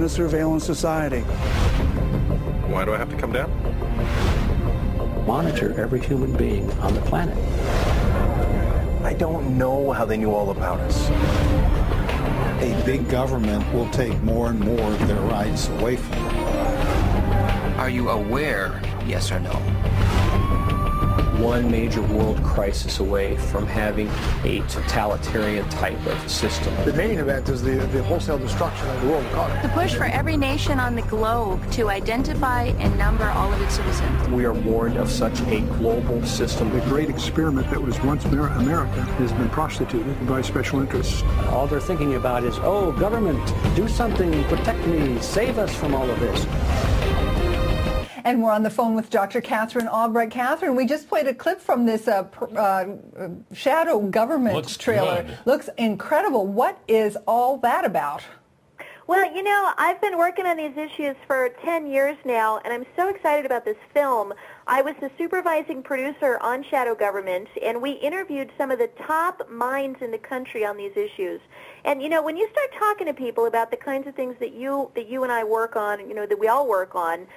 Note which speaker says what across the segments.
Speaker 1: a surveillance society.
Speaker 2: Why do I have to come down?
Speaker 3: Monitor every human being on the planet.
Speaker 2: I don't know how they knew all about us.
Speaker 4: A big government will take more and more of their rights away from them.
Speaker 5: Are you aware, yes or no?
Speaker 3: One major world crisis away from having a totalitarian type of system.
Speaker 6: The main event is the wholesale destruction of the world economy.
Speaker 7: The push for every nation on the globe to identify and number all of its citizens.
Speaker 3: We are warned of such a global system.
Speaker 6: The great experiment that was once America has been prostituted by special interests.
Speaker 3: All they're thinking about is, oh, government, do something, protect me, save us from all of this.
Speaker 8: And we're on the phone with Dr. Katherine Albrecht. Katherine, we just played a clip from this shadow government trailer.
Speaker 9: Good.
Speaker 8: Looks incredible. What is all that about?
Speaker 10: Well, you know, I've been working on these issues for 10 years now, and I'm so excited about this film. I was the supervising producer on shadow government, and we interviewed some of the top minds in the country on these issues. And, you know, when you start talking to people about the kinds of things that you and I work on, you know, that we all work on,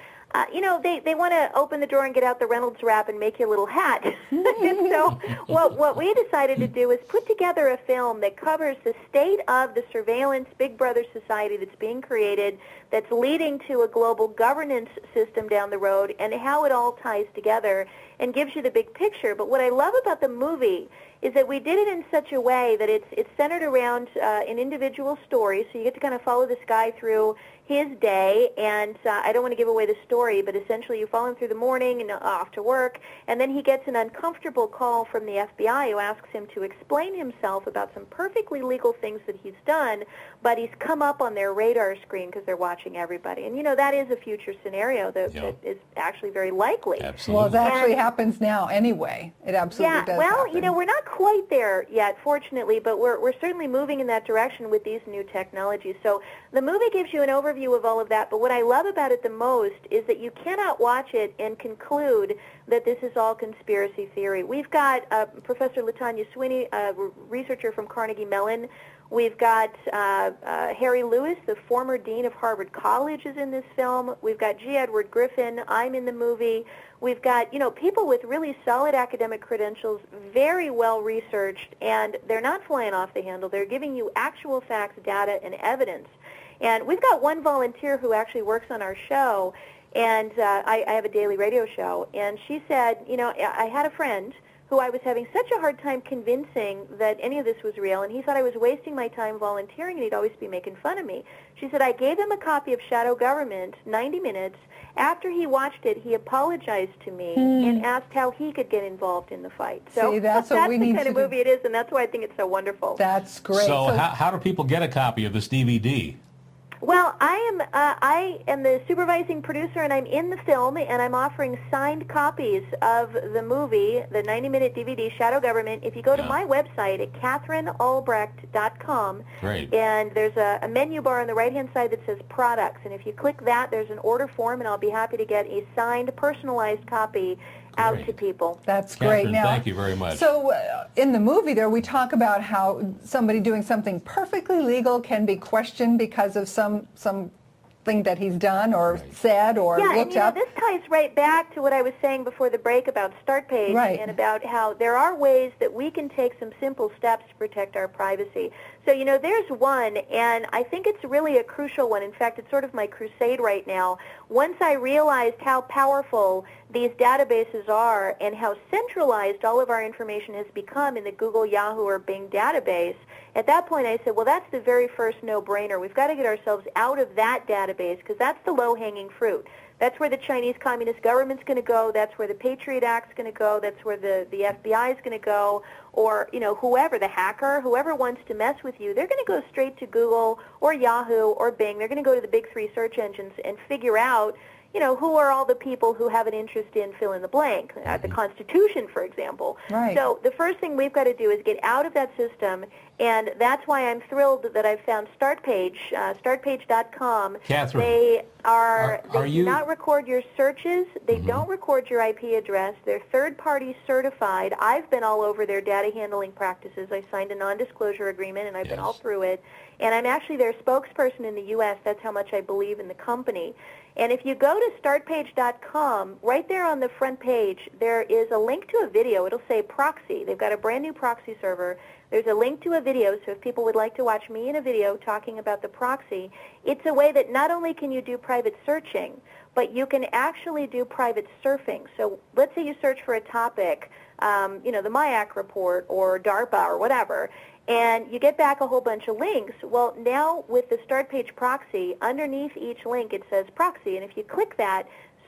Speaker 10: you know, they want to open the drawer and get out the Reynolds wrap and make you a little hat. And so what we decided to do is put together a film that covers the state of the surveillance Big Brother society that's being created, that's leading to a global governance system down the road, and how it all ties together and gives you the big picture. But what I love about the movie is that we did it in such a way that it's centered around an individual story, so you get to kind of follow this guy through his day, and I don't want to give away the story, but essentially you follow him through the morning and off to work, and then he gets an uncomfortable call from the FBI who asks him to explain himself about some perfectly legal things that he's done, but he's come up on their radar screen because they're watching everybody. And, you know, that is a future scenario that is actually very likely.
Speaker 8: Absolutely. Well, it actually happens now anyway. It absolutely does
Speaker 10: well,
Speaker 8: happen.
Speaker 10: You know, we're not quite there yet, fortunately, but we're certainly moving in that direction with these new technologies. So the movie gives you an overview of all of that, but what I love about it the most is that you cannot watch it and conclude that this is all conspiracy theory. We've got Professor Latanya Sweeney, a researcher from Carnegie Mellon. We've got Harry Lewis, the former dean of Harvard College, is in this film. We've got G. Edward Griffin. I'm in the movie. We've got, you know, people with really solid academic credentials, very well researched, and they're not flying off the handle. They're giving you actual facts, data, and evidence. And we've got one volunteer who actually works on our show, and I have a daily radio show, and she said, you know, I had a friend who I was having such a hard time convincing that any of this was real, and he thought I was wasting my time volunteering, and he'd always be making fun of me. She said, I gave him a copy of Shadow Government, 90 minutes. After he watched it, he apologized to me and asked how he could get involved in the fight. So
Speaker 8: see, that's what we
Speaker 10: the
Speaker 8: need
Speaker 10: kind of
Speaker 8: to
Speaker 10: movie it is, and that's why I think it's so wonderful.
Speaker 8: That's great.
Speaker 9: So how do people get a copy of this DVD?
Speaker 10: Well, I am the supervising producer, and I'm in the film, and I'm offering signed copies of the movie, the 90-minute DVD, Shadow Government. If you go to my website at KatherineAlbrecht.com,
Speaker 9: Great.
Speaker 10: And there's a menu bar on the right-hand side that says Products, and if you click that, there's an order form, and I'll be happy to get a signed, personalized copy out to people.
Speaker 8: That's great.
Speaker 9: Katherine,
Speaker 8: Now,
Speaker 9: thank you very much.
Speaker 8: So in the movie there, we talk about how somebody doing something perfectly legal can be questioned because of something that he's done or said or looked
Speaker 10: and, you know,
Speaker 8: up.
Speaker 10: this ties right back to what I was saying before the break about Start Page and about how there are ways that we can take some simple steps to protect our privacy. So, you know, there's one, and I think it's really a crucial one. In fact, it's sort of my crusade right now. Once I realized how powerful these databases are and how centralized all of our information has become in the Google, Yahoo, or Bing database, at that point I said, well, that's the very first no-brainer. We've got to get ourselves out of that database because that's the low-hanging fruit. That's where the Chinese Communist government's going to go. That's where the Patriot Act's going to go. That's where the FBI is going to go. Or, you know, whoever, the hacker, whoever wants to mess with you, they're going to go straight to Google or Yahoo or Bing. They're going to go to the big three search engines and figure out, who are all the people who have an interest in fill in the blank, the Constitution, for example.
Speaker 8: Right.
Speaker 10: So the first thing we've got to do is get out of that system, and that's why I'm thrilled that I've found StartPage, startpage.com.
Speaker 9: Catherine,
Speaker 10: they do
Speaker 9: you...
Speaker 10: not record your searches. They don't record your IP address. They're third-party certified. I've been all over their data handling practices. I signed a non-disclosure agreement, and I've been all through it. And I'm actually their spokesperson in the U.S. That's how much I believe in the company. And if you go to startpage.com, right there on the front page, there is a link to a video. It'll say proxy. They've got a brand new proxy server. There's a link to a video, so if people would like to watch me in a video talking about the proxy, it's a way that not only can you do private searching, but you can actually do private surfing. So let's say you search for a topic, the MIAC report or DARPA or whatever, and you get back a whole bunch of links. Well, now with the StartPage proxy, underneath each link it says proxy, and if you click that,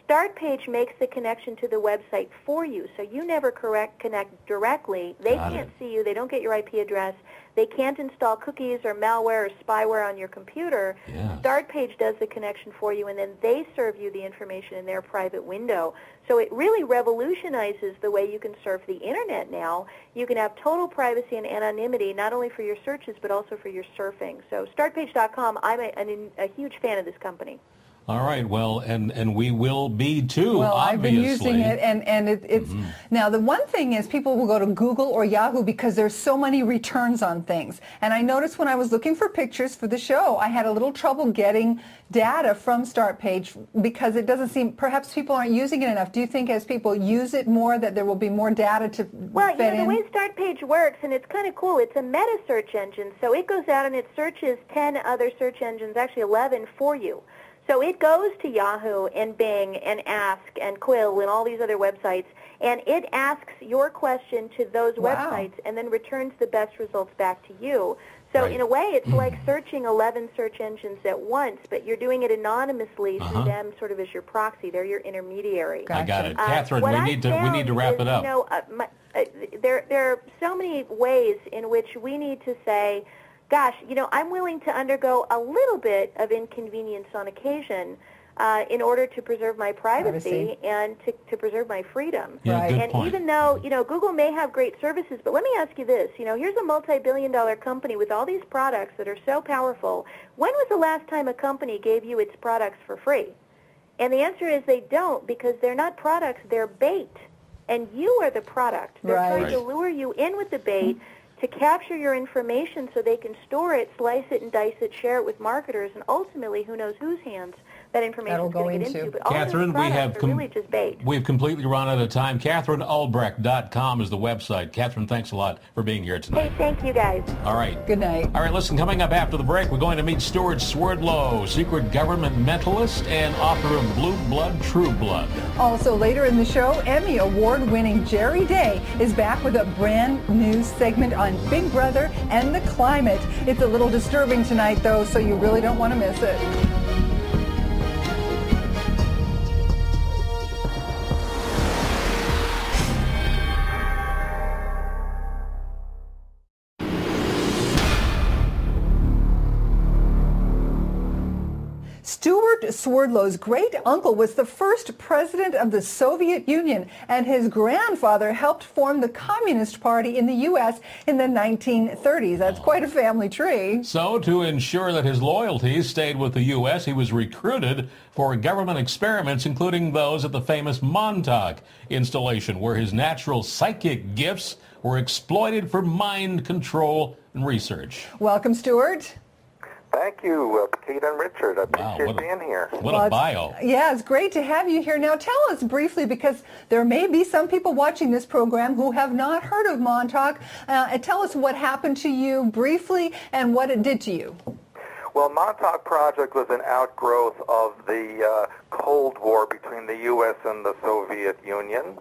Speaker 10: StartPage makes the connection to the website for you, so you never connect directly. They can't see you. They don't get your IP address. They can't install cookies or malware or spyware on your computer.
Speaker 9: Yeah.
Speaker 10: StartPage does the connection for you, and then they serve you the information in their private window. So it really revolutionizes the way you can surf the Internet now. You can have total privacy and anonymity, not only for your searches, but also for your surfing. So StartPage.com, I'm a huge fan of this company.
Speaker 9: All right, well, and we will be too,
Speaker 8: well,
Speaker 9: obviously.
Speaker 8: I've been using it, and it's now the one thing is people will go to Google or Yahoo because there's so many returns on things. And I noticed when I was looking for pictures for the show, I had a little trouble getting data from StartPage because it doesn't seem, perhaps people aren't using it enough. Do you think as people use it more that there will be more data to
Speaker 10: Well, the way StartPage works, and it's kind of cool, it's a meta search engine, so it goes out and it searches 10 other search engines, actually 11 for you. So it goes to Yahoo and Bing and Ask and Quill and all these other websites, and it asks your question to those websites and then returns the best results back to you. So in a way, it's like searching 11 search engines at once, but you're doing it anonymously through them sort of as your proxy. They're your intermediary.
Speaker 9: I got it. Catherine, we need to wrap it up.
Speaker 10: There are so many ways in which we need to say, gosh, I'm willing to undergo a little bit of inconvenience on occasion in order to preserve my privacy and to preserve my freedom.
Speaker 9: Yeah, good point.
Speaker 10: Even though, Google may have great services, but let me ask you this. Here's a multi-billion-dollar company with all these products that are so powerful. When was the last time a company gave you its products for free? And the answer is they don't, because they're not products, they're bait. And you are the product. They're trying to lure you in with the bait to capture your information so they can store it, slice it, and dice it, share it with marketers, and ultimately, who knows whose hands that information is going to get into. But all
Speaker 9: Catherine,
Speaker 10: those products are really just bait.
Speaker 9: We've completely run out of time. KatherineAlbrecht.com is the website. Catherine, thanks a lot for being here tonight.
Speaker 10: Hey, thank you, guys.
Speaker 9: All right.
Speaker 8: Good night.
Speaker 9: All right, listen, coming up after the break, we're going to meet Stewart Swerdlow, secret government mentalist and author of Blue Blood, True Blood.
Speaker 8: Also later in the show, Emmy Award-winning Jerry Day is back with a brand new segment on Big Brother and the climate. It's a little disturbing tonight, though, so you really don't want to miss it. Stewart Swerdlow's great-uncle was the first president of the Soviet Union, and his grandfather helped form the Communist Party in the U.S. in the 1930s. That's quite a family tree.
Speaker 9: So, to ensure that his loyalties stayed with the U.S., he was recruited for government experiments, including those at the famous Montauk installation, where his natural psychic gifts were exploited for mind control and research.
Speaker 8: Welcome, Stewart.
Speaker 1: Thank you, Kate and Richard. I appreciate being here.
Speaker 9: What a bio.
Speaker 8: Yeah, it's great to have you here. Now, tell us briefly, because there may be some people watching this program who have not heard of Montauk. Tell us what happened to you briefly and what it did to you.
Speaker 1: Well, Montauk Project was an outgrowth of the Cold War between the U.S. and the Soviet Union,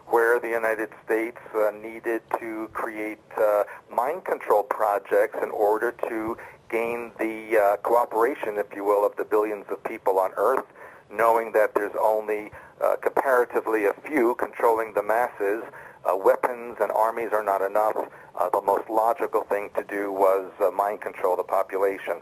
Speaker 1: where the United States needed to create mind control projects in order to gain the cooperation, if you will, of the billions of people on Earth, knowing that there's only comparatively a few controlling the masses. Weapons and armies are not enough. The most logical thing to do was mind control the population.